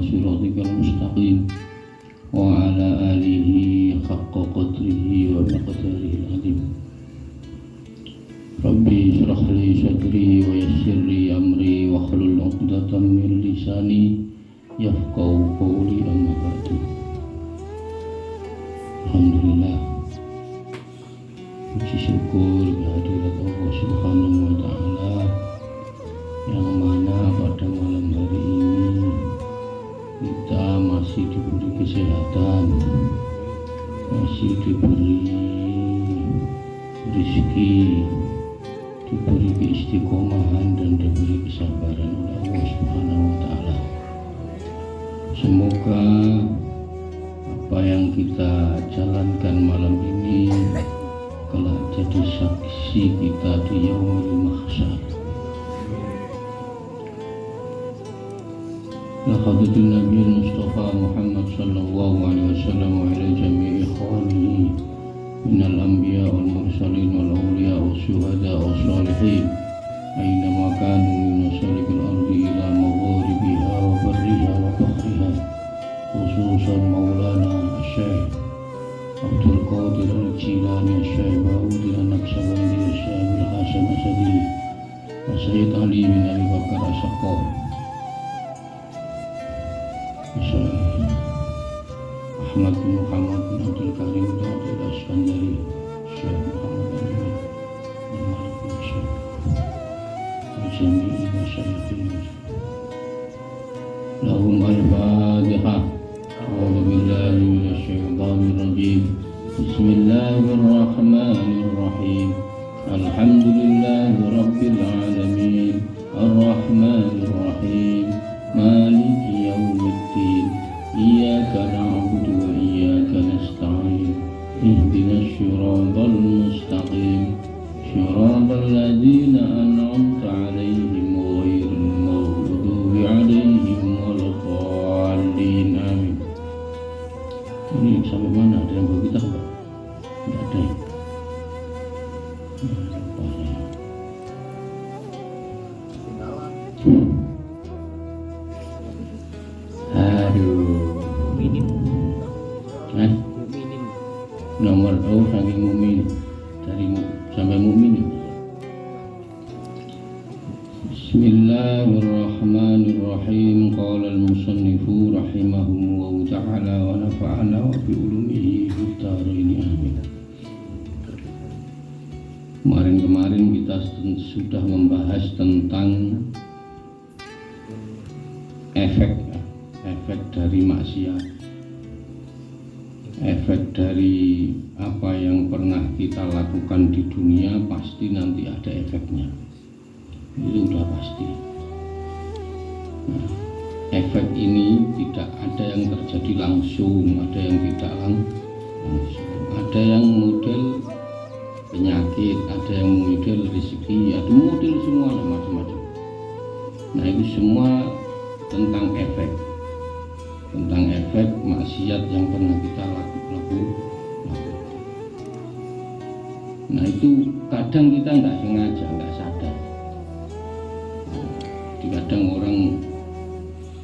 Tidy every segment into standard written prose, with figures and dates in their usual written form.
صراطك المستقيم وعلى آله حق قدره ومقداره العظيم. ربي اشرح لي صدري ويسر لي أمري واحلل عقدة من لساني يفقهوا قولي. أما بعد. Alhamdulillah, puji syukur kehadirat Allah Subhanahu wa Ta'ala yang mana pada malam hari ini kita masih diberi kesehatan, masih diberi rezeki, diberi keistiqomahan dan diberi kesabaran oleh Allah Subhanahu wa Ta'ala. Semoga apa yang kita jalankan malam ini kelak jadi saksi kita di yaumil mahsyar. Laqadatul Nabi Mustafa Muhammad sallallahu alaihi wasallam wa ila jami'i ikhwanihi minal anbiya wal mursalin wal awliya was syuhada was salihin aina ma kanu min masalikil ardi ila magharibiha wa barriha wa bahriha, khususan Maulana Syekh Abdul Qadir Al-Jilani, Syekh Bauddin An-Naqsabandi, Syekh Abdul Hasan Asadi, Sayyid Ali bin Abi Bakar As-Saqqaf, Syekh Ahmad bin Muhammad bin Abdul Karim bin Abdul Asfandari, Syekh Muhammad Ali bin Malik bin Syekh Al-Jami'i Masyayikhin lahum al-Fatihah. A'udzu billahi minasy syaithanir rajim. Bismillahirrahmanirrahim. Alhamdulillahi rabbil alamin. Arrahmanir rahim. Maliki yaumiddin. Iyyaka na'budu wa iyyaka nasta'in. Ihdinas siratal mustaqim. Siratal ladzina an'amta 'alaihim ghairil maghdubi 'alaihim waladdallin. Amin. Ini sampai mana? Ada yang bawa kita enggak? Enggak ada. Aduh, minim. Nomor saking mukmin dari sampai mukmin. Bismillahirrahmanirrahim. Qala al-musannifu rahimahullahu ta'ala wa nafa'ana wa bi ulumihi fid dharain. Amin. Kemarin kita sudah membahas tentang efek dari maksiat, efek dari apa yang pernah kita lakukan di dunia pasti nanti ada efeknya. Itu udah pasti. Nah, efek ini tidak ada yang terjadi langsung, ada yang tidak langsung, ada yang model penyakit, ada yang model rezeki, ada model semuanya macam-macam. Nah, itu semua tentang efek maksiat yang pernah kita lakukan. Nah, itu kadang kita nggak sengaja, nggak sadar. Kadang orang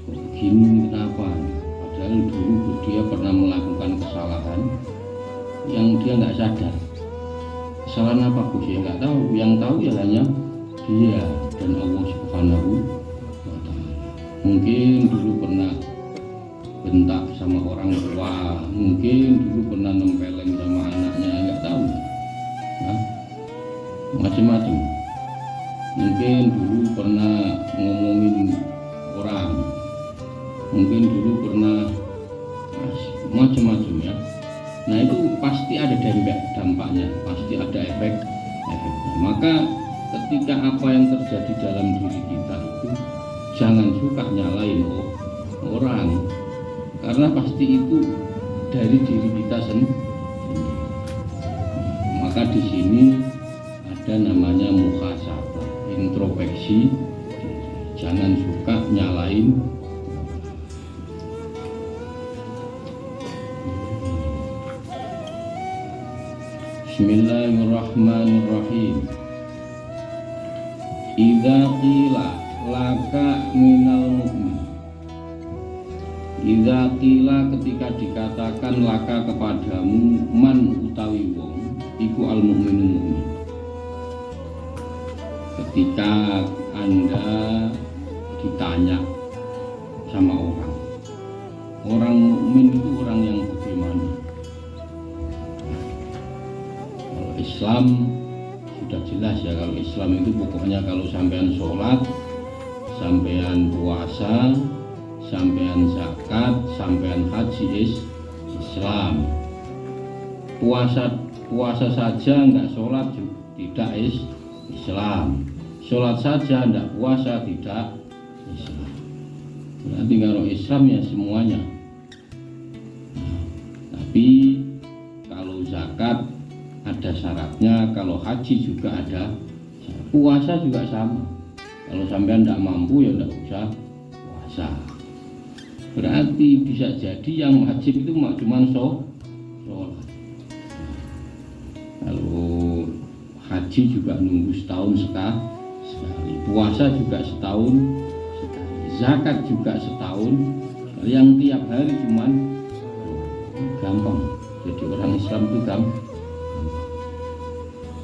begini kenapa? Padahal dulu dia pernah melakukan kesalahan yang dia nggak sadar. Kesalahan apa Gus? Ya nggak tahu. Yang tahu ya hanya dia dan Allah Subhanahu wa Ta'ala. Mungkin dulu pernah bentak sama orang tua, mungkin dulu pernah nempelin sama anaknya, nggak tahu. Nah, macam-macam. Mungkin dulu pernah ngomongin orang, mungkin dulu pernah macam-macam ya. Nah, itu pasti ada dampaknya, pasti ada efeknya. Maka ketika apa yang terjadi dalam diri kita itu jangan suka nyalain orang, karena pasti itu dari diri kita sendiri. Maka di sini ada namanya muhasabah, introspeksi. Jangan suka nyalain. Bismillahirrahmanirrahim. Idza qila laka minal mu'min Idza qila ketika dikatakan laka kepadamu man utawi wong iku al mukminu mukmin. Ketika Anda ditanya sama orang mukmin itu orang yang bagaimana? Kalau Islam sudah jelas ya, kalau Islam itu pokoknya kalau sampean sholat, sampean puasa, sampean zakat, sampean haji Islam. Puasa saja enggak sholat juga tidak Islam. Sholat saja enggak puasa tidak Islam. Berarti kalau Islam ya semuanya. Tapi kalau zakat ada syaratnya, kalau haji juga ada, puasa juga sama. Kalau sampean enggak mampu ya enggak usah puasa. Berarti bisa jadi yang wajib itu cuma sholat. Kalau haji juga nunggu setahun sekali, puasa juga setahun sekali, zakat juga setahun sekali. Yang tiap hari cuma gampang. Jadi orang Islam itu gampang.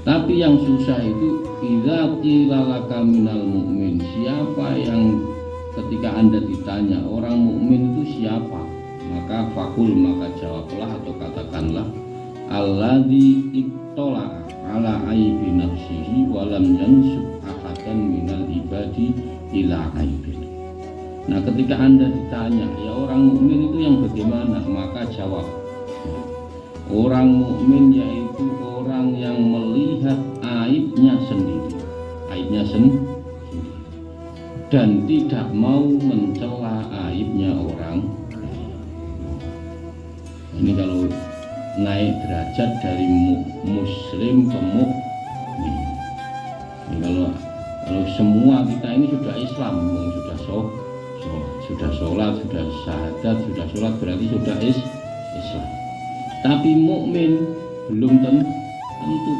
Tapi yang susah itu idza qila laka minal mu'min, siapa yang ketika Anda ditanya orang mukmin itu siapa, maka fakul, maka jawablah atau katakanlah alladzi ittala ala aibi nafsihi wa lam yansub ahadan minal ibadi ila aibin. Nah, ketika Anda ditanya ya orang mukmin itu yang bagaimana, maka jawab orang mukmin yaitu orang yang melihat aibnya sendiri, dan tidak mau mencela aibnya orang. Ini kalau naik derajat dari muslim ke mukmin. Ini kalau semua kita ini sudah Islam, sudah sholat, sudah syahadat, sudah sholat, berarti sudah Islam. Tapi mukmin belum tentu.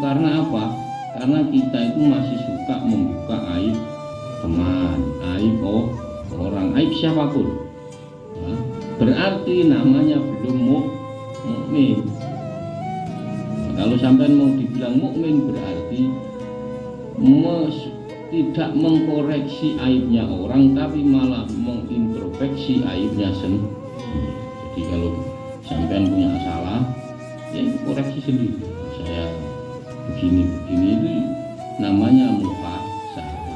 Karena apa? Karena kita itu masih suka membuka aib teman, aib orang, aib siapapun. Nah, berarti namanya belum mukmin. Nah, kalau sampai mau dibilang mukmin berarti tidak mengkoreksi aibnya orang, tapi malah mengintrospeksi aibnya sendiri. Jadi kalau sampai punya salah, ya koreksi sendiri. Saya begini itu namanya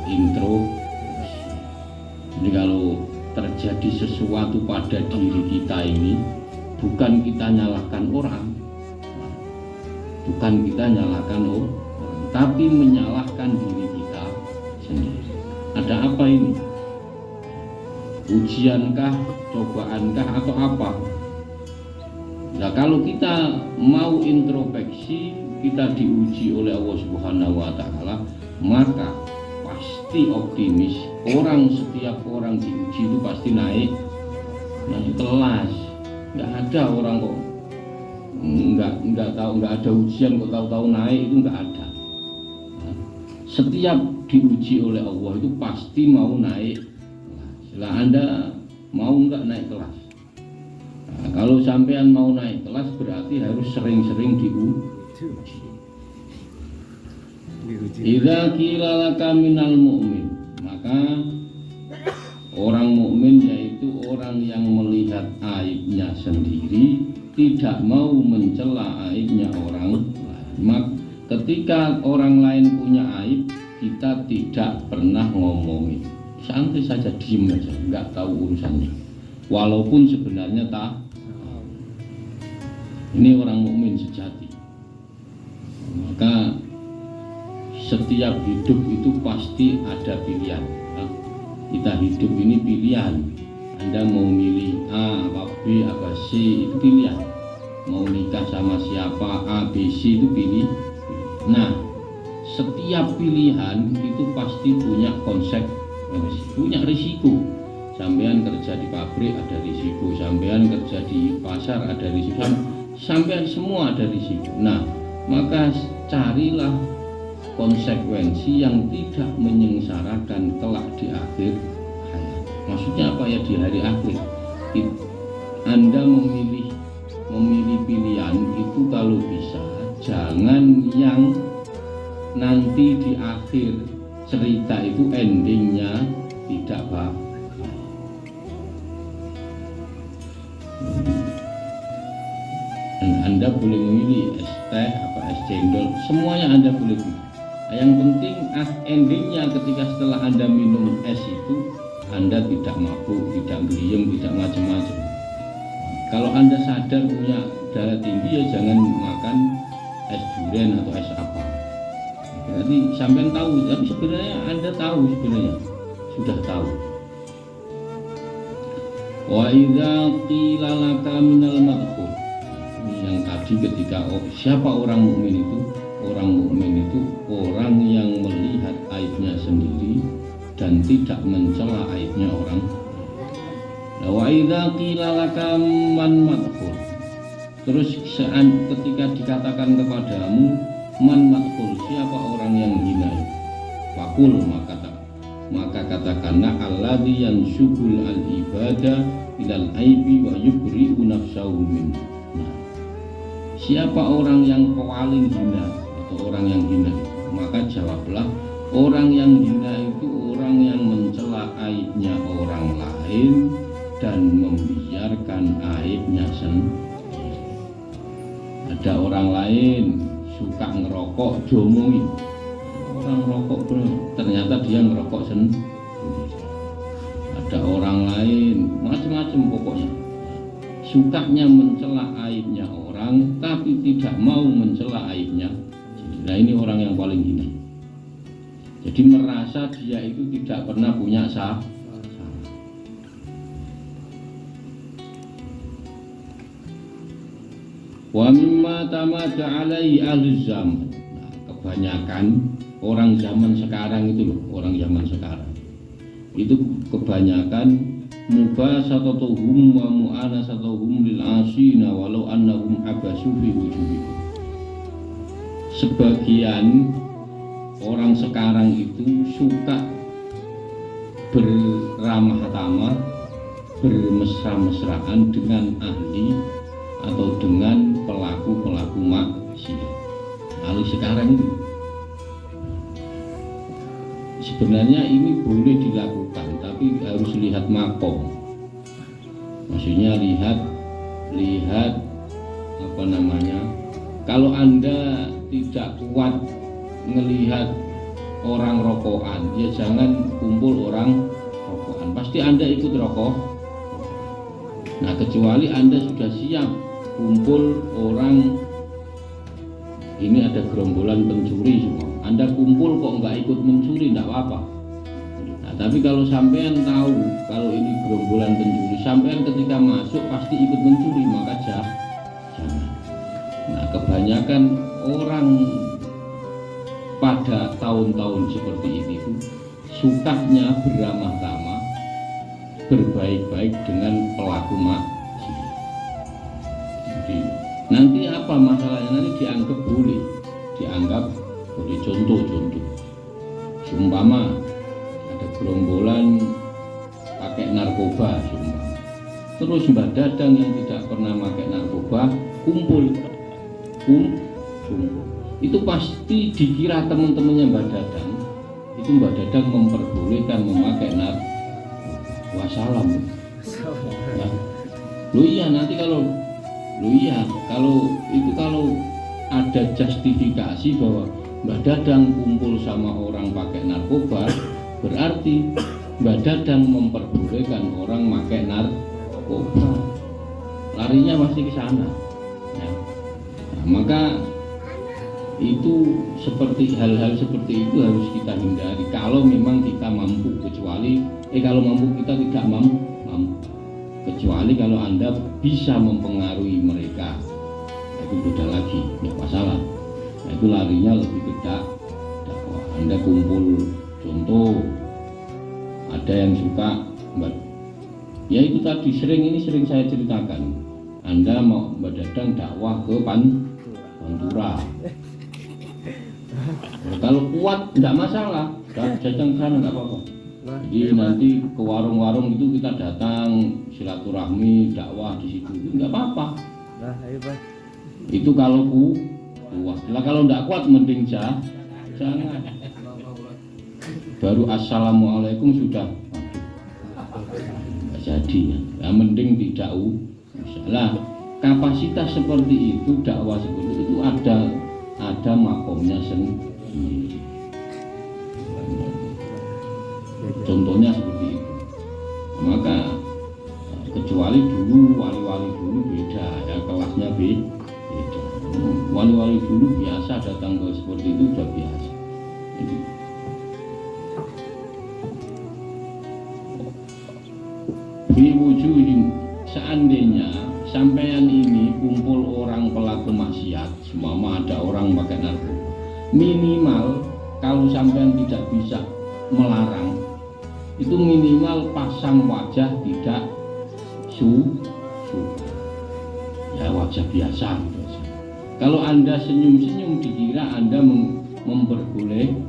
introspeksi. Jadi kalau terjadi sesuatu pada diri kita ini, bukan kita nyalahkan orang, tapi menyalahkan diri kita sendiri. Ada apa ini? Ujiankah, cobaankah, atau apa? Nah, kalau kita mau introspeksi, kita diuji oleh Allah Subhanahu wa Ta'ala, maka pasti optimis. Setiap orang diuji itu pasti naik kelas. Nggak ada orang kok nggak ada ujian kok tahu-tahu naik, itu nggak ada. Nah, setiap diuji oleh Allah itu pasti mau naik kelas. Lah Anda mau nggak naik kelas? Nah, kalau sampean mau naik kelas berarti harus sering-sering diuji. Idza qila laka minal mu'min, maka orang mukmin yaitu orang yang melihat aibnya sendiri, tidak mau mencela aibnya orang lain. Ketika orang lain punya aib, kita tidak pernah ngomongin, santai saja, diem aja, nggak tahu urusannya, walaupun sebenarnya tak. Ini orang mukmin sejati. Maka setiap hidup itu pasti ada pilihan. Nah, kita hidup ini pilihan. Anda mau milih A, apa B, apa C, itu pilihan. Mau nikah sama siapa, A, B, C, itu pilih. Nah, setiap pilihan itu pasti punya konsekuensi, punya risiko. Sampean kerja di pabrik ada risiko, sampean kerja di pasar ada risiko, sampean semua ada risiko. Nah, maka carilah konsekuensi yang tidak menyengsarakan kelak di akhir hayat. Maksudnya apa ya, di hari akhir? Anda memilih pilihan itu kalau bisa jangan yang nanti di akhir cerita itu endingnya tidak baik. Dan Anda boleh memilih es teh apa es cendol, semuanya Anda boleh pilih. Yang penting endingnya ketika setelah Anda minum es itu Anda tidak mabuk, tidak beliung, tidak macam-macam. Kalau Anda sadar punya darah tinggi ya jangan makan es durian atau es apa. Berarti sampean tahu, tapi sebenarnya Anda tahu, sebenarnya sudah tahu. Wa idza qila laka minal madkhul. Ini yang tadi ketika siapa orang mukmin itu? Orang mukmin itu orang yang melihat aibnya sendiri dan tidak mencela aibnya orang. Wa idza qila laka man madkhul. Terus ketika dikatakan kepadamu man madkhul, siapa orang yang hina? Fakul, maka katakanlah alladzi yansyubul al ibadah ilal aibi wa yubri'u nafsahu min. Nah, siapa orang yang paling hina atau orang yang hina? Maka jawablah, orang yang hina itu orang yang mencela aibnya orang lain dan membiarkan aibnya sendiri. Ada orang lain suka ngerokok, diomongin orang rokok bro, ternyata dia ngerokok sendiri. Ada orang lain macam-macam, pokoknya sukanya mencela aibnya orang tapi tidak mau mencela aibnya. Nah ini orang yang paling hina. Jadi merasa dia itu tidak pernah punya salah. Wa mimma tamada alaihi ahli zaman. Nah, kebanyakan orang zaman sekarang itu loh, orang zaman sekarang itu kebanyakan mubasatatuhum wa mu'anasatuhum lil asina walau annahum abasu fi wujuhihim. Sebagian orang sekarang itu suka berramah tamah, bermesra-mesraan dengan ahli atau dengan pelaku-pelaku maksiat. Ahli sekarang itu sebenarnya ini boleh dilakukan, tapi harus lihat makom. Maksudnya lihat apa namanya? Kalau Anda tidak kuat melihat orang rokokan, ya jangan kumpul orang rokokan. Pasti Anda ikut rokok. Nah, kecuali Anda sudah siap kumpul orang, ini ada gerombolan pencuri semua. Anda kumpul kok nggak ikut mencuri, nggak apa-apa. Nah, tapi kalau sampean tahu kalau ini gerombolan pencuri, sampean ketika masuk pasti ikut mencuri, maka jangan. Nah, kebanyakan orang pada tahun-tahun seperti ini tuh sukanya beramah tamah, berbaik-baik dengan pelaku maksiat. Jadi nanti apa masalahnya? Nanti dianggap boleh. Contoh seumpama ada gerombolan pakai narkoba, terus Mbak Dadang yang tidak pernah pakai narkoba kumpul, itu pasti dikira teman-temannya Mbak Dadang itu Mbak Dadang memperbolehkan memakai narkoba. Wassalam ya. Nanti kalau kalau ada justifikasi bahwa Mbak Dadang kumpul sama orang pakai narkoba, berarti Mbak Dadang memperbolehkan orang pakai narkoba. Larinya pasti ke sana. Ya. Nah, maka itu hal-hal seperti itu harus kita hindari kalau memang kita mampu, kecuali kalau mampu kita tidak mampu. Kecuali kalau Anda bisa mempengaruhi mereka, itu beda lagi, ya masalah. Nah, itu larinya lebih ke dakwah. Anda kumpul, contoh ada yang suka ya itu tadi sering saya ceritakan. Anda mau Mbak Dadang dakwah ke Pantura, kalau kuat tidak masalah, Dadang sana nggak apa-apa. Jadi nanti ke warung-warung itu kita datang silaturahmi, dakwah di situ, nggak apa-apa. Itu kalau kuat. Lah kalau nggak kuat mending jangan. Baru assalamualaikum sudah nggak jadi ya. Ya mending tidak usah. Lah kapasitas seperti itu, dakwah seperti itu ada makomnya sendiri. Contohnya seperti itu. Maka kecuali dulu wali-wali dulu beda ya, kelasnya beda. Wali-wali dulu biasa datang ke seperti itu sudah biasa. Fi wujuhin, seandainya sampean ini kumpul orang pelaku maksiat, semua ada orang pakai narkoba, minimal kalau sampean tidak bisa melarang, itu minimal pasang wajah tidak ya wajah biasa gitu. Kalau Anda senyum-senyum dikira Anda memperbolehkan.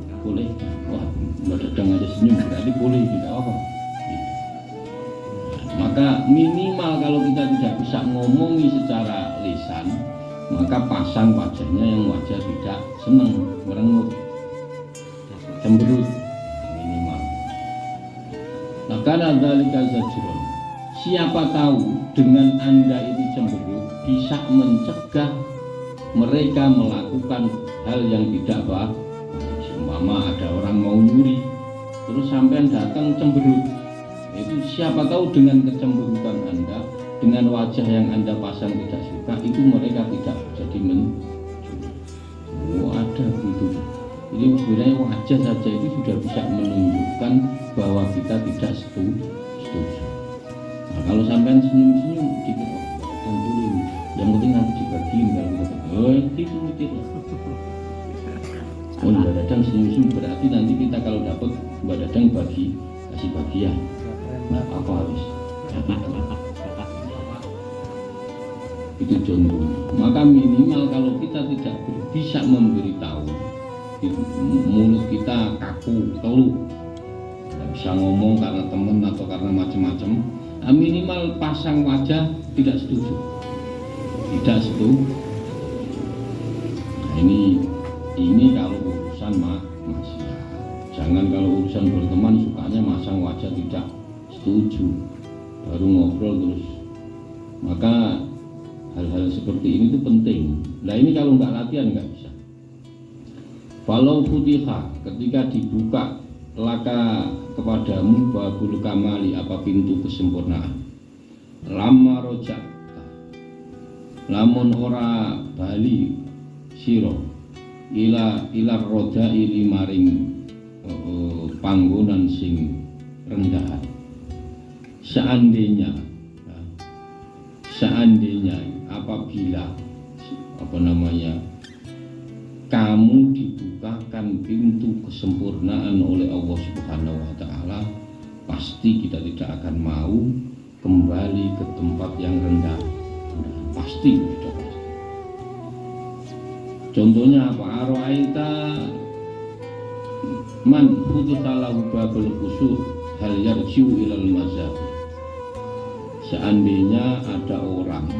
Wah, Mbak Dadang aja senyum berarti boleh tidak apa. Maka minimal kalau kita tidak bisa ngomongi secara lisan, maka pasang wajahnya yang wajah tidak senang, merengut, cemberut minimal. Maka dzalika zajrun. Siapa tahu dengan Anda itu cemberut bisa mencegah mereka melakukan hal yang tidak baik. Umpama ada orang mau nyuri, terus sampean datang cemberut. Itu siapa tahu dengan kecemberutan Anda, dengan wajah yang Anda pasang tidak suka, itu mereka tidak jadi mencuri. Oh, ada begitu. Jadi sebenarnya wajah saja itu sudah bisa menunjukkan bahwa kita tidak setuju. Nah, kalau sampean senyum-senyum dikit, oh, yang penting nanti dibagiin kalau kita, oh itu mikir. Oh, Mbak Dadang senyum-senyum berarti nanti kita kalau dapat Mbak Dadang kasih bagian. Nah, apa harus? Itu contohnya. Maka minimal kalau kita tidak bisa memberitahu, mulut kita kaku, keluh, tidak bisa ngomong karena teman atau karena macam-macam, nah, minimal pasang wajah tidak setuju. Tidak setuju. Nah, ini kalau urusan maksiat. Jangan kalau urusan berteman sukanya masang wajah tidak setuju, baru ngobrol terus. Maka hal-hal seperti ini itu penting. Nah ini kalau nggak latihan nggak bisa. Walau futiha, ketika dibuka laka kepadamu babul kamali, apa pintu kesempurnaan, lama rojak, lamun ora bali siro ila roda ili maring panggonan sing rendah. Seandainya apabila kamu dibukakan pintu kesempurnaan oleh Allah Subhanahu wa Ta'ala, pasti kita tidak akan mau kembali ke tempat yang rendah. Pasti sudah pasti. Contohnya apa? Aro'aita man futitalahu babul khusyuk hal yarji'u ilal mazhab. Seandainya ada orang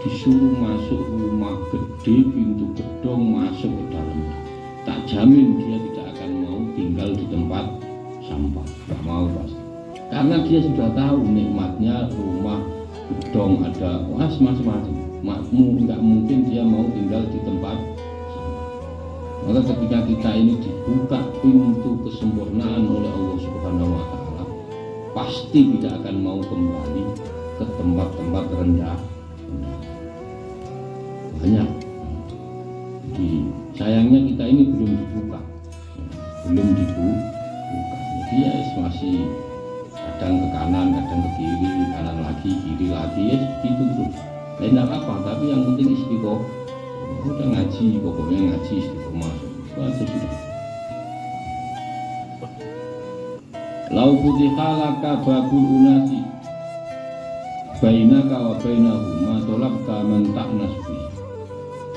disuruh masuk rumah gede, pintu gedung masuk ke dalamnya, tak jamin dia tidak akan mau tinggal di tempat sampah, tak mau pasti. Karena dia sudah tahu nikmatnya rumah gedung ada macam-macam. Nggak mungkin dia mau tinggal di tempat sampah. Maka ketika kita ini dibuka pintu kesempurnaan oleh Allah Subhanahu wa Ta'ala, pasti tidak akan mau kembali ke tempat-tempat rendah. Banyak. Jadi sayangnya kita ini belum dibuka. Jadi ya masih kadang ke kanan, kadang ke kiri, kanan lagi, kiri lagi, ya gitu terus. Nah, tidak apa-apa, tapi yang penting istiqomah. Udah ngaji, pokoknya ngaji istiqomah. Itu sudah. Lau futiha laka babul unasi bainaka wa bainahuma tolabka man ta'nas bi.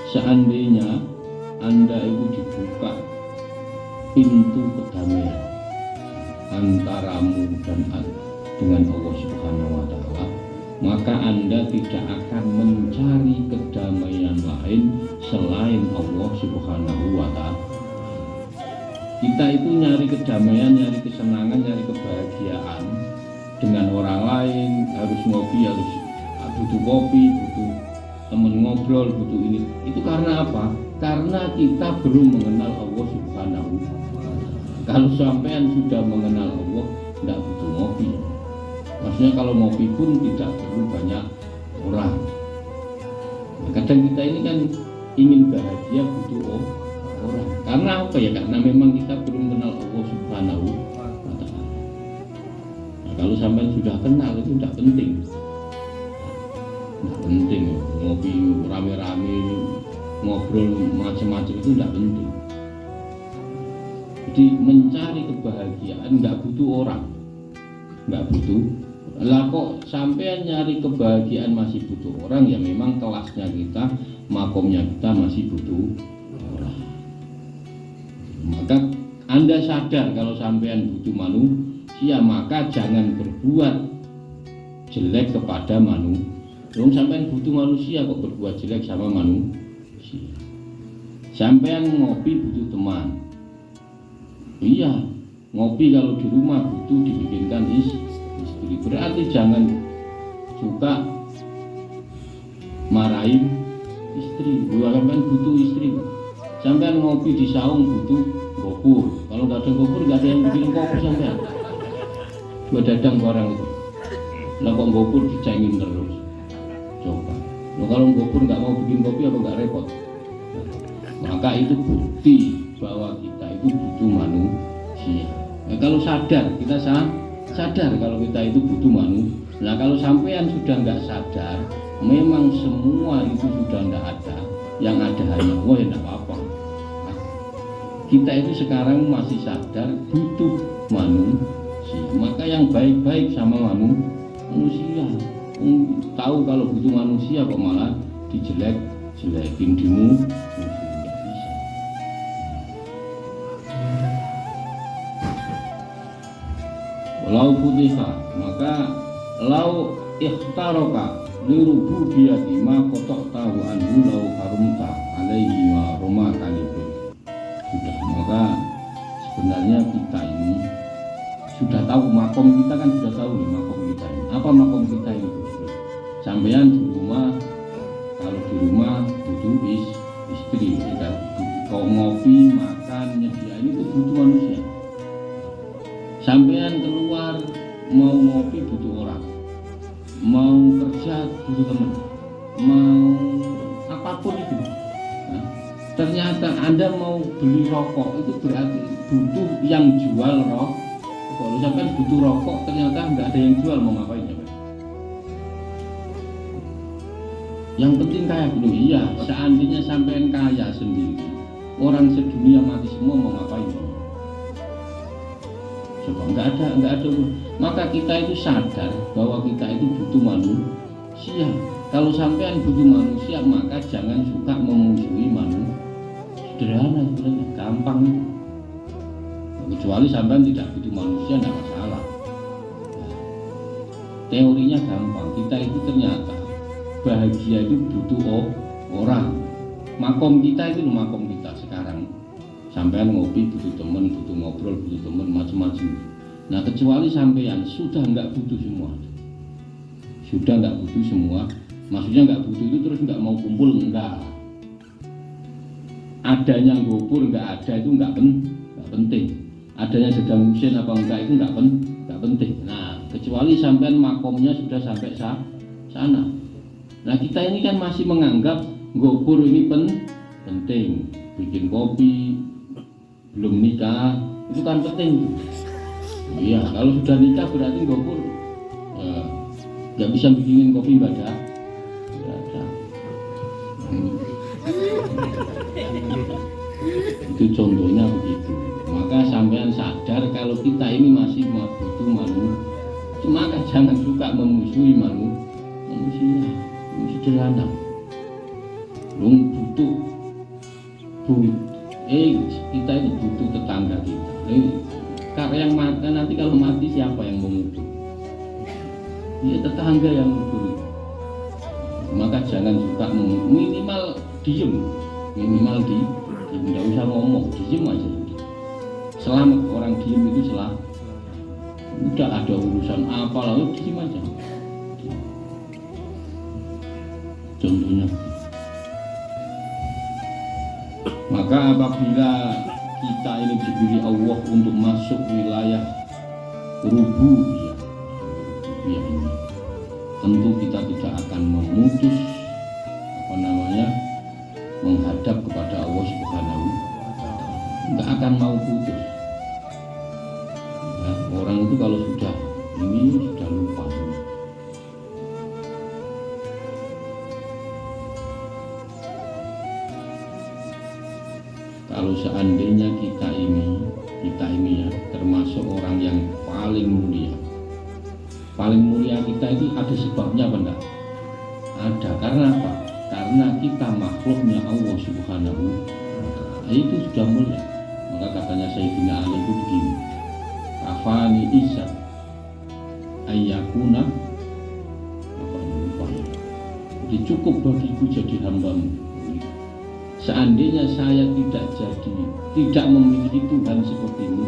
Seandainya Anda itu dibuka pintu kedamaian antaramu dengan Allah Subhanahu wa Ta'ala, maka Anda tidak akan mencari kedamaian lain selain Allah Subhanahu wa Ta'ala. Kita itu nyari kedamaian, nyari kesenangan, nyari kebahagiaan dengan orang lain, harus ngopi, harus butuh kopi, butuh temen ngobrol, butuh ini. Itu karena apa? Karena kita belum mengenal Allah Subhanahu wa Ta'ala. Kalau sampean sudah mengenal Allah, tidak butuh ngopi. Maksudnya kalau ngopi pun tidak perlu banyak orang. Nah, kadang kita ini kan ingin bahagia butuh orang. Karena apa ya? Karena memang kita belum kenal Allah Subhanahu wa Ta'ala. Nah, kalau sampean sudah kenal itu tidak penting. Tidak penting ngopi rame-rame, ngobrol macam-macam itu tidak penting. Jadi mencari kebahagiaan nggak butuh orang, nggak butuh. Lah kok sampai nyari kebahagiaan masih butuh orang, ya memang kelasnya kita, makomnya kita masih butuh orang. Maka Anda sadar kalau sampean butuh manusia, maka jangan berbuat jelek kepada manusia. Dong sampean butuh manusia kok berbuat jelek sama manusia. Sampean ngopi butuh teman. Iya, ngopi kalau di rumah butuh dibikinkan istri. Berarti jangan suka marahin istri. Sampean butuh istri. Sampean ngopi di saung butuh gopur. Kalau nggak ada gopur nggak ada yang bikin kopi sampean. Dua dadang barang itu. Lah kok gopur dicengin terus. Coba. Loh, kalau gopur nggak mau bikin kopi apa nggak repot? Maka itu bukti bahwa kita itu butuh manusia. Nah, kalau sadar, kita sadar kalau kita itu butuh manusia. Nah, kalau sampean sudah nggak sadar, memang semua itu sudah nggak ada. Yang ada hanya Allah, ya nggak apa-apa. Nah, kita itu sekarang masih sadar butuh manusia. Maka yang baik-baik sama manusia. Tahu kalau butuh manusia kok malah dijelek-jelekin nggak bisa. Walau putiha, maka lau ikhtaroka lirububiyati ma kotok tahu anhu lau harumta alaihi wa roma kalibun. Sudah, maka sebenarnya kita ini sudah tahu makom kita, kan sudah tahu nih makom kita ini. Apa makom kita ini? Sampean di rumah, kalau di rumah butuh istri, kita kalau ngopi, makan, nyediain itu butuh manusia. Sampean keluar mau ngopi butuh orang, mau kerja butuh teman, mau apapun itu. Nah, ternyata Anda mau beli rokok itu berarti butuh yang jual rokok. Kalau sampean butuh rokok, ternyata nggak ada yang jual, mau ngapain ya? Yang penting kaya dulu. Iya, seandainya sampean kaya sendiri, orang sedunia mati semua, mau ngapain? Coba nggak ada. Maka kita itu sadar bahwa kita itu butuh manusia. Kalau sampean butuh manusia, maka jangan suka memusuhi manusia. Sederhana, gampang itu. Kecuali sampean tidak butuh manusia, tidak masalah. Teorinya gampang. Kita itu ternyata bahagia itu butuh orang. Makom kita itu makom kita sekarang. Sampean ngopi butuh teman, butuh ngobrol, butuh teman, macam-macam. Nah, kecuali sampean sudah nggak butuh semua. Sudah nggak butuh semua. Maksudnya nggak butuh itu terus nggak mau kumpul, enggak. Adanya gopur nggak ada itu nggak penting. Adanya sedang musim apa enggak itu nggak penting. Nah, kecuali sampean makomnya sudah sampai sana. Nah, kita ini kan masih menganggap gopur ini penting. Bikin kopi, belum nikah, itu kan penting. Iya, kalau sudah nikah berarti gopur nggak bisa bikinin kopi ibadah. Itu contohnya begitu. Maka sampean sadar kalau kita ini masih butuh manusia, maka jangan suka memusuhi manusia. Sederhana. Kita itu butuh tetangga kita. Karena yang mati nanti kalau mati siapa yang mengubur? Ya tetangga yang mengubur. Maka jangan suka minimal diem, minimal nggak usah ngomong, diem aja. Selamat orang diem itu selamat. Udah ada urusan apa lalu diem aja. Contohnya. Maka apabila kita ini diberi Allah untuk masuk wilayah rububiyah, ya ini tentu kita tidak akan memutus menghadap kepada Allah Subhanahu, nggak akan mau putus. Nah, orang itu kalau sudah lupa semua. Kalau seandainya kita ini ya termasuk orang yang paling mulia kita itu ada sebabnya apa enggak? Ada. Karena apa? Karena kita makhluknya Allah Subhanahu, itu sudah mulia. Maka katanya Sayyidina Ali itu begini, kafani isa ayyakuna jadi cukup bagiku jadi hambamu. Seandainya saya tidak memiliki Tuhan sepertimu,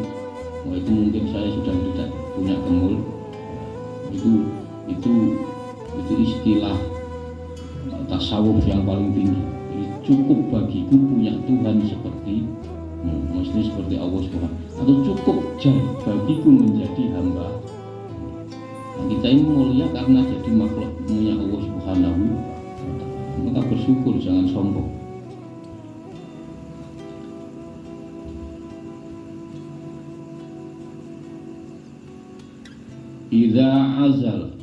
itu mungkin saya sudah tidak punya kemul. Itu istilah tasawuf yang paling tinggi. Jadi cukup bagiku punya Tuhan seperti maksudnya seperti Allah Subhanahu, atau cukup bagiku menjadi hamba. Nah, kita ini mulia karena jadi makhluk punya Allah Subhanahu. Maka bersyukur, jangan sombong. Idza azal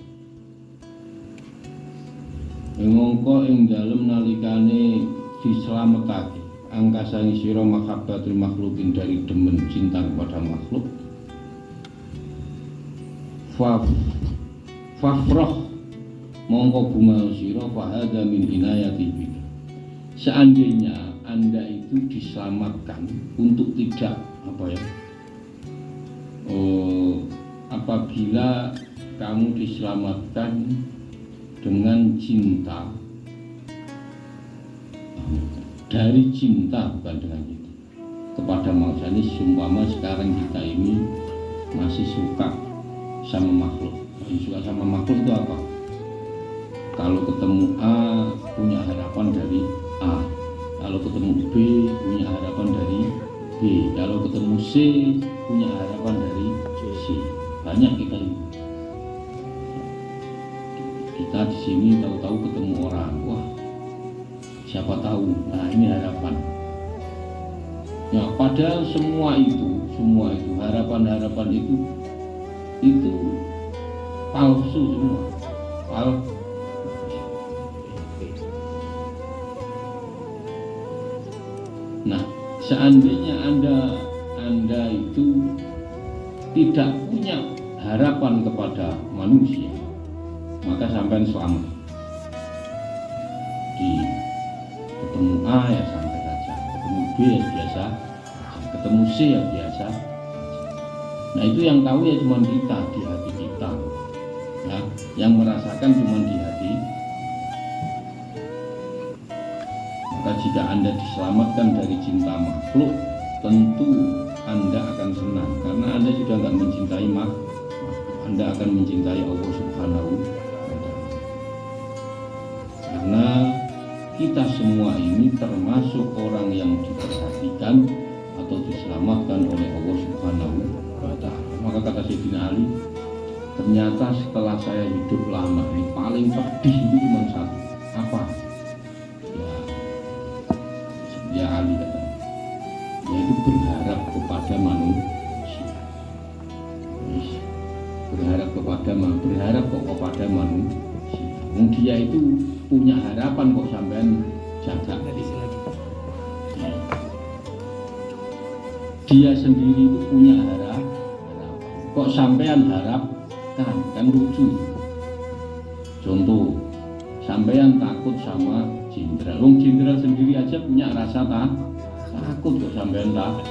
mongko ing dalem nalikane dislametake angkasane sira mahabbatul makhlukin dari demen cinta kepada makhluk, fafrah mongko bunga sira fahada min inayati bika. Seandainya Anda itu diselamatkan untuk tidak apabila kamu diselamatkan dengan cinta, dari cinta bukan dengan itu kepada manusia. Ini seumpama sekarang kita ini masih suka sama makhluk. Suka sama makhluk itu apa? Kalau ketemu A punya harapan dari A, kalau ketemu B punya harapan dari B, kalau ketemu C punya harapan dari C. Banyak kita ini. Kita di sini tahu-tahu ketemu orang, wah siapa tahu, nah ini harapan. Ya padahal semua itu harapan itu palsu semua, palsu. Nah, seandainya Anda itu tidak punya harapan kepada manusia, maka sampai selamat. Ketemu A ya santai saja, ketemu B ya biasa, ketemu C ya biasa. Nah itu yang tahu ya cuma kita, di hati kita, ya, yang merasakan cuma di hati. Maka jika Anda diselamatkan dari cinta makhluk, tentu Anda akan senang, karena Anda sudah tidak mencintai makhluk, Anda akan mencintai Allah Subhanahu wa Ta'ala. Karena kita semua ini termasuk orang yang diperhatikan atau diselamatkan oleh Allah Subhanahu wa Ta'ala. Maka kata Sayyidina Ali, ternyata setelah saya hidup lama ini paling pedih itu cuma satu. Apa? Ya Ali kata, yaitu berharap kepada manusia. Berharap kepada manusia. Dia itu punya harapan kok sampean jaga. Dia sendiri itu punya harapan. Kok sampean harapkan, kan lucu. Contoh, sampean takut sama jenderal. Jenderal sendiri aja punya rasa takut kok sampean tak.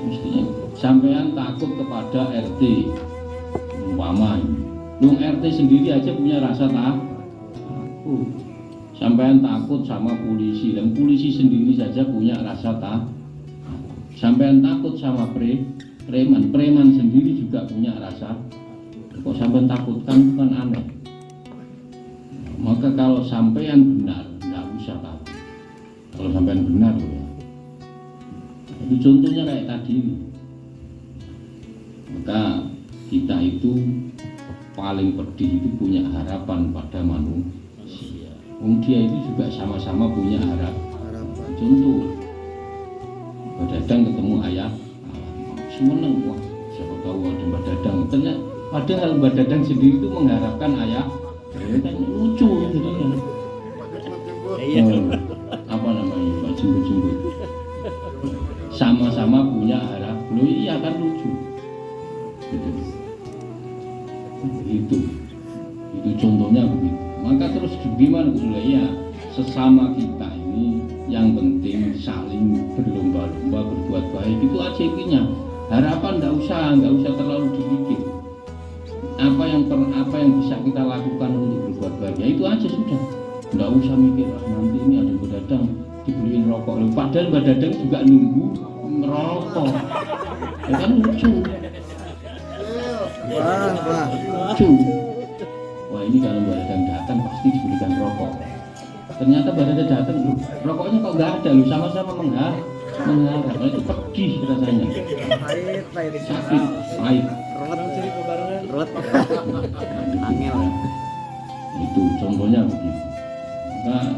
Mestinya sampean takut kepada RT umpama ini. Lu RT sendiri aja punya rasa takut. Sampean takut sama polisi, dan polisi sendiri saja punya rasa takut. Sampean takut sama preman sendiri juga punya rasa. Kok sampean takutkan, bukan aneh. Maka kalau sampean benar, nggak usah takut. Kalau sampean benar ya. Itu contohnya kayak tadi. Maka kita itu paling pedih itu punya harapan pada manusia. Dia itu juga sama-sama punya harapan. Contoh, Mbak Dadang ketemu ayah, seneng, wah siapa tahu ada Mbak Dadang. Ternyata padahal Mbak Dadang sendiri itu mengharapkan ayah, kan lucu gitu kan. Apa namanya, Pak jenggot-jenggot. Sama-sama punya harap, loh iya kan lucu. Gitu. Itu contohnya begitu. Maka terus gimana ya, sesama kita ini yang penting saling berlomba-lomba berbuat baik, itu aja intinya. Harapan nggak usah terlalu dipikir. Apa yang bisa kita lakukan untuk berbuat baik, ya itu aja sudah. Nggak usah mikir nanti ini ada Mbak Dadang dibeliin rokok. Padahal Mbak Dadang juga nunggu ngerokok. Ya kan lucu. Lucu. Wah ini kalau Mbak Dadang datang pasti diberikan rokok. Ternyata Mbak Dadang datang, rokoknya kok nggak ada, sama-sama mengharap. Nah, itu pedih rasanya. Sakit, pahit. Ruwet. Angel. Itu contohnya begitu. Nah,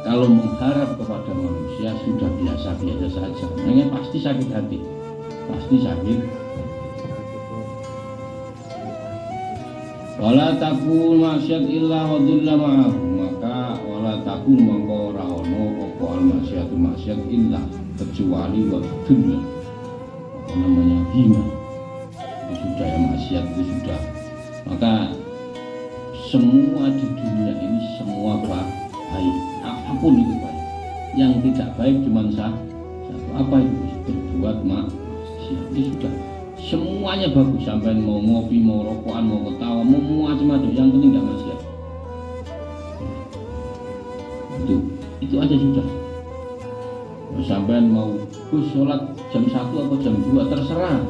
kalau mengharap kepada manusia sudah biasa-biasa saja. Yang pasti sakit hati. Pasti sakit. Wala takun maksiat illa wa dhulla ma'ahu, maka wala takun mongko ora ono apa al maksiat illa kecuali wa dhulla, apa namanya, hina. Itu sudah ya, maksiat itu sudah. Maka semua di dunia ini semua baik, apapun itu baik. Yang tidak baik cuma satu, apa itu? Berbuat maksiat. Itu sudah. Semuanya bagus, sampai mau ngopi, mau rokokan, mau ketawa, mau macam-macam, yang penting nggak maksiat. Itu aja sudah. Sampai mau sholat jam 1 atau jam 2 terserah.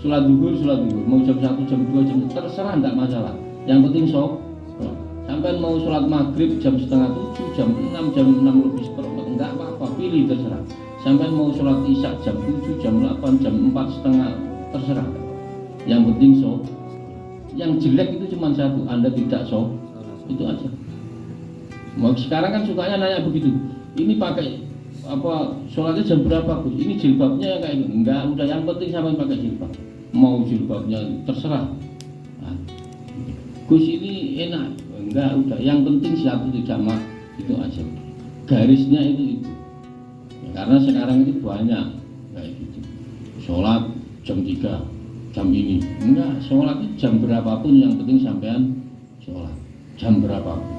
Sholat duhur, mau jam 1, jam 2, jam terserah, nggak masalah. Yang penting sampai mau sholat maghrib jam setengah 7, jam 6, jam 6 lebih seperempat, nggak apa-apa, pilih terserah. Sampai mau sholat isya jam 7, jam 8, jam 4 setengah, terserah. Yang penting yang jelek itu cuma satu, Anda tidak itu aja. Sekarang kan sukanya nanya begitu, ini pakai apa, sholatnya jam berapa Gus, ini jilbabnya kayak gitu. Enggak, udah yang penting sampai pakai jilbab. Mau jilbabnya terserah. Nah, Gus ini enak, enggak, udah yang penting satu tidak itu aja. Garisnya itu. Ya, karena sekarang itu banyak kayak gitu. Sholat jam 3, jam ini. Enggak, sholat itu jam berapapun, yang penting sampean sholat jam berapapun.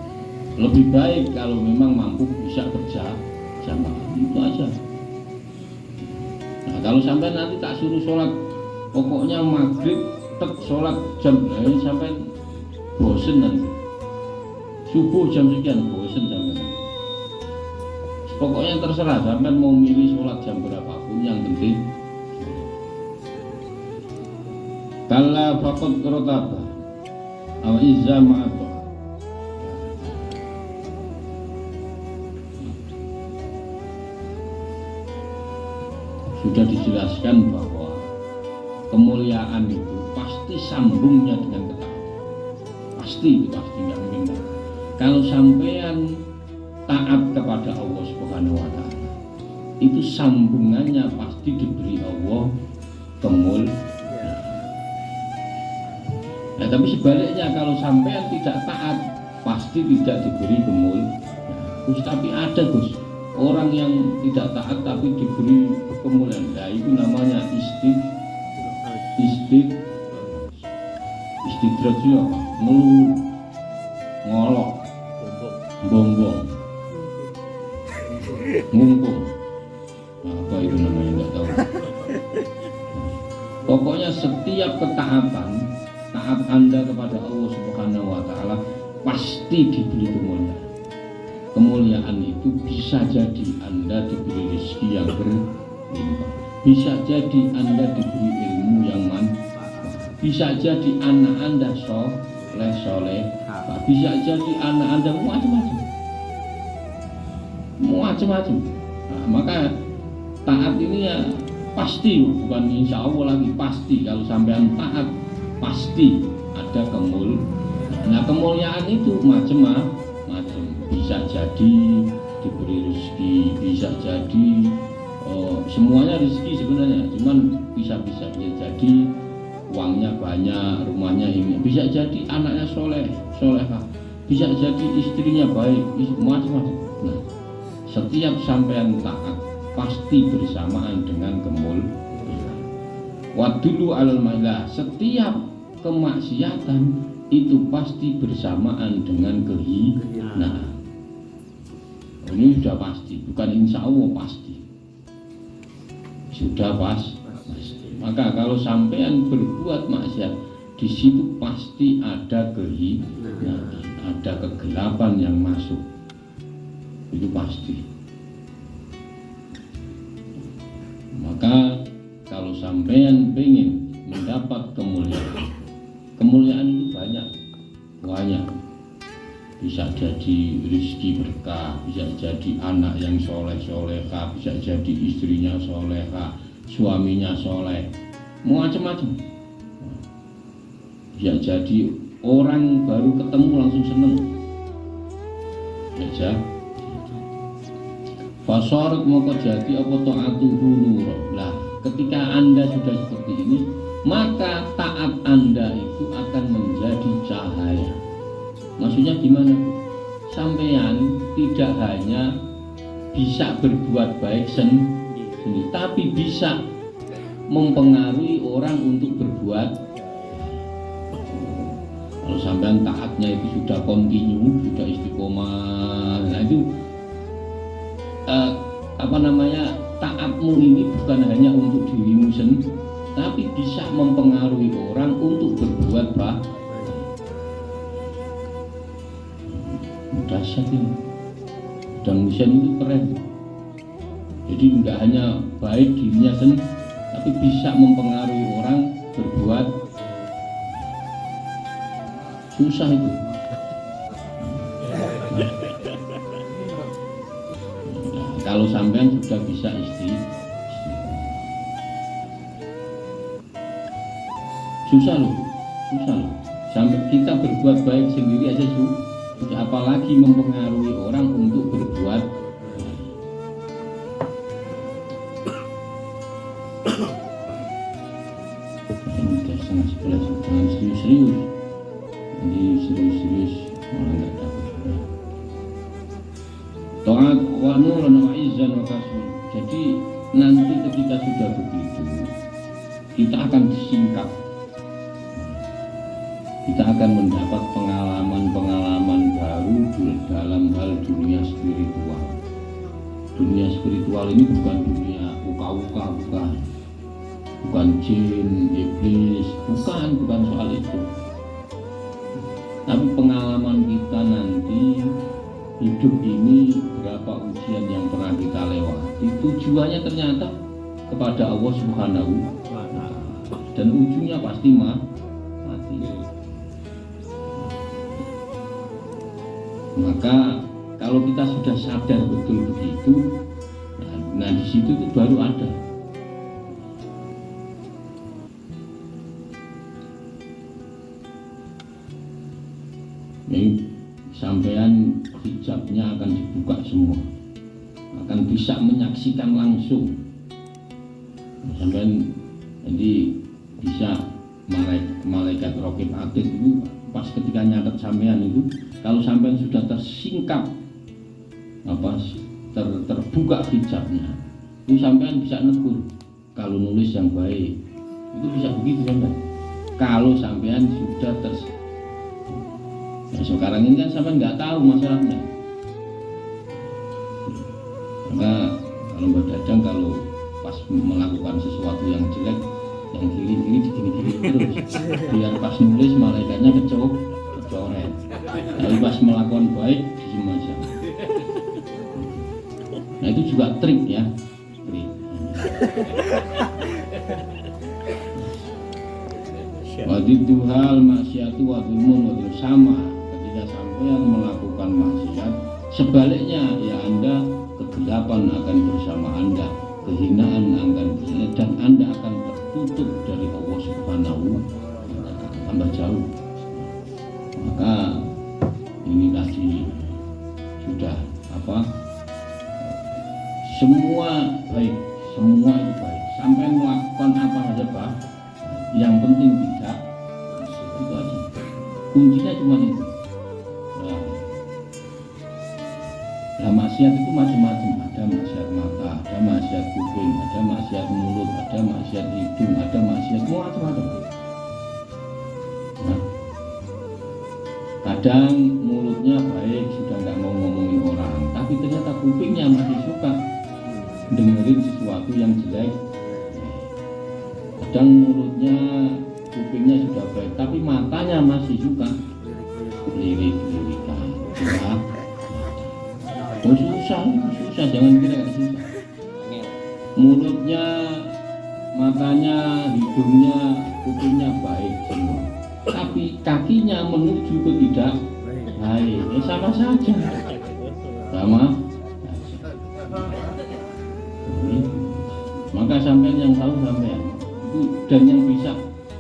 Lebih baik kalau memang mampu bisa berjamaah, itu aja. Nah kalau sampai nanti tak suruh sholat, pokoknya maghrib sholat jam lain, sampai bosen nanti. Subuh jam sekian, bosen sampai. Pokoknya terserah, sampai mau milih sholat jam berapapun, yang penting. Kalla faqad rotaba aw izza ma'at. Sudah dijelaskan bahwa kemuliaan itu pasti sambungnya dengan ketaatan. Pasti nggak mungkin. Kalau sampean taat kepada Allah Subhanahu wa Ta'ala, itu sambungannya pasti diberi Allah kemuliaan. Nah, tapi sebaliknya kalau sampean tidak taat, pasti tidak diberi kemuliaan. Gus, tapi ada Gus, orang yang tidak taat tapi diberi kemuliaan. Nah, itu namanya istidraj itu apa? Ngolok, bombong, ngungkung. Nah, apa itu namanya nggak tahu. Pokoknya setiap ketaatan taat Anda kepada Allah Subhanahu wa taala pasti diberi kemuliaan. Kemuliaan itu bisa jadi Anda diberi rezeki yang berlimpah, bisa jadi Anda diberi ilmu yang manfaat, bisa jadi anak Anda soleh, bisa jadi anak Anda macam-macam. Nah, maka taat ini ya pasti, bukan insya Allah lagi, pasti. Kalau sampean taat pasti ada kemuliaan. Nah, kemuliaan itu macam-macam, bisa jadi diberi rezeki, bisa jadi semuanya rezeki sebenarnya, cuman bisa jadi uangnya banyak, rumahnya ini, bisa jadi anaknya solehah, bisa jadi istrinya baik, macam-macam. Nah, setiap sampean taat pasti bersamaan dengan kemuliaan. Wadulu alal mailah, setiap kemaksiatan itu pasti bersamaan dengan kehinaan. Ini sudah pasti, bukan insya Allah, pasti. Sudah pasti. Maka kalau sampean berbuat maksiat, di situ pasti ada kehinaan, ada kegelapan yang masuk. Itu pasti. Maka kalau sampean pengen mendapat kemuliaan itu banyak. Bisa jadi rezeki berkah, bisa jadi anak yang solehah, bisa jadi istrinya solehah, suaminya soleh, macam-macam. Bisa jadi orang baru ketemu langsung seneng. Aja. Fasorat moko jadi apa taatuhu nur. Lah, ketika Anda sudah seperti ini, maka taat Anda itu akan menjadi cahaya. Maksudnya gimana? Sampean tidak hanya bisa berbuat baik sendiri, tapi bisa mempengaruhi orang untuk berbuat. Kalau sampean taatnya itu sudah kontinu, sudah istiqomah, nah itu taatmu ini bukan hanya untuk dirimu sendiri, tapi bisa mempengaruhi orang untuk berbuat baik. Dahsyat ini. Dan Husain itu keren. Jadi nggak hanya baik dirinya sendiri, tapi bisa mempengaruhi orang berbuat. Susah itu. Nah, kalau sampean sudah bisa susah loh. Sampai kita berbuat baik sendiri aja apalagi mempengaruhi orang untuk berbuat. Ini udah setengah 11, jangan serius. Ini serius malah nggak dapat. Taat wa nurun wa izzan wa kasbun. Jadi nanti ketika sudah begitu, kita akan disingkap. Kita akan mendapat pengalaman baru dalam hal dunia spiritual. Dunia spiritual ini bukan dunia uka-uka, bukan jin, iblis, bukan soal itu. Tapi pengalaman kita nanti, hidup ini berapa ujian yang pernah kita lewati, tujuannya ternyata kepada Allah Subhanahu wa ta'ala, dan ujungnya pasti mati. Maka kalau kita sudah sadar betul begitu, nah di situ itu baru ada. Ini sampean hijabnya akan dibuka semua, akan bisa menyaksikan langsung. Sampean jadi bisa malaikat raqib atid itu pas ketika nyatet sampean itu, kalau sampean sudah tersingkap terbuka hijabnya, itu sampean bisa negur. Kalau nulis yang baik itu bisa begitu sampean. Kalau sampean sudah sekarang ini kan sampean nggak tahu masalahnya. Maka kalau Mbak Dadang kalau pas melakukan sesuatu yang jelek, yang kiri digini terus biar pas nulis malaikatnya kecoret. Tapi pas melakukan baik disemajang. Nah itu juga trik ya, trik. Wadidduhal maksiatu wa dzulmun wa sama. Ketika sampean melakukan maksiat, sebaliknya ya Anda kegelapan akan bersama Anda, kehinaan akan bersama, dan Anda akan tertutup dari Allah Subhanahu wa Ta'ala, tambah jauh. Maka ini tadi sudah semua baik, semua itu baik. Sampai melakukan apa saja Pak, yang penting tidak itu aja. Kuncinya cuma itu. Nah, maksiat itu macam-macam. Ada maksiat mata, ada maksiat kuping, ada maksiat mulut, ada maksiat hidung, ada maksiat macam-macam. Nah, kadang mulutnya baik, sudah nggak mau ngomongin orang, tapi ternyata kupingnya masih suka dengerin sesuatu yang jelek. Kadang mulutnya, kupingnya sudah baik, tapi matanya masih suka lirik-lirikan. Susah, jangan kira susah. Mulutnya, matanya, hidungnya, kupingnya baik semua, tapi kakinya menuju ke tidak baik. Sama saja. Maka sampean yang tahu sampean itu, dan yang bisa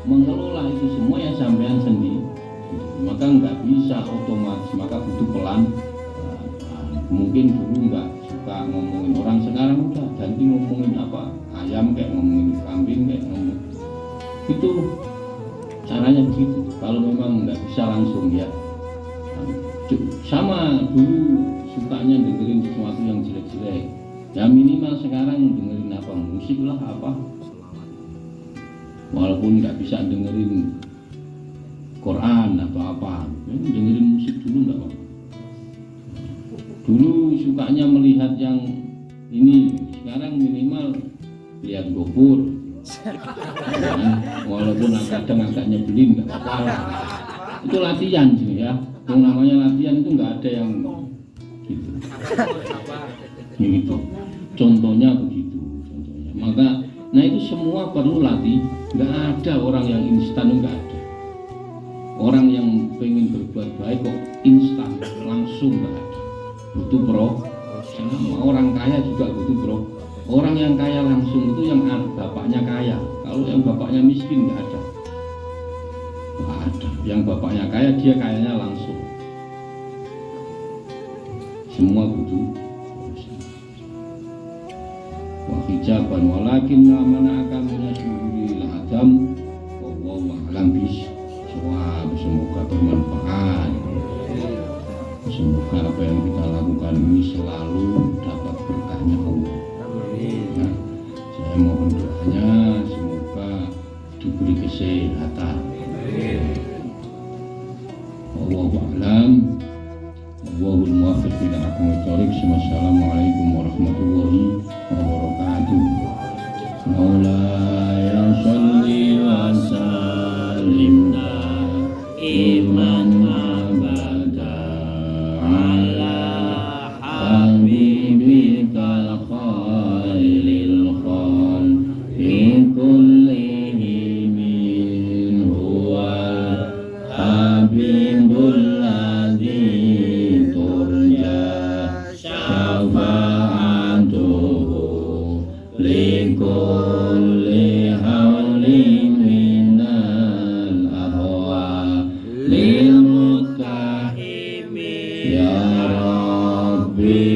mengelola itu semua ya sampean sendiri. Maka nggak bisa otomatis, maka butuh pelan. Mungkin dulu nggak suka ngomongin orang, sekarang udah ganti ngomongin apa, ayam kayak ngomongin kambing kayak ngomong. Itu caranya begitu. Kalau memang nggak bisa langsung ya. Sama dulu sukanya dengerin sesuatu yang jelek-jelek. Ya minimal sekarang dengerin apa, musik lah apa. Walaupun nggak bisa dengerin Quran atau apa, dengerin musik dulu nggak apa. Dulu sukanya melihat yang ini, sekarang minimal lihat GoPur. Walaupun kadang agak nyebelin nggak apa-apa. Itu latihan sih ya. Yang namanya latihan itu nggak ada yang gitu. Gitu. Contohnya begitu. Contohnya. Maka, nah itu semua perlu latih. Nggak ada orang yang instan, nggak ada. Orang yang pengen berbuat baik kok instan langsung nggak ada. Butuh sama orang kaya juga butuh orang yang kaya langsung itu yang bapaknya kaya. Kalau yang bapaknya miskin nggak ada. Yang bapaknya kaya, dia kayanya langsung. Semua butuh wahijaban walakin mana akan menyusuri adam wallahu a'lam bis. Semoga bermanfaat. Semoga apa yang kita lakukan ini selalu dapat berkahnya Allah. Nah, saya mohon doanya semoga diberi kesehatan. Wallahu a'lam. Wallahul muwaffiq ila aqwamit thoriq. Wassalamualaikum warahmatullahi wabarakatuh. Maulaya sholli wa sallim iman abada ala habibikal khairil khalqi kullihim huwal habibul ladzi turja syafa'atuhu likulli hawlin minal ahwa lil muttahimin ya Rabbi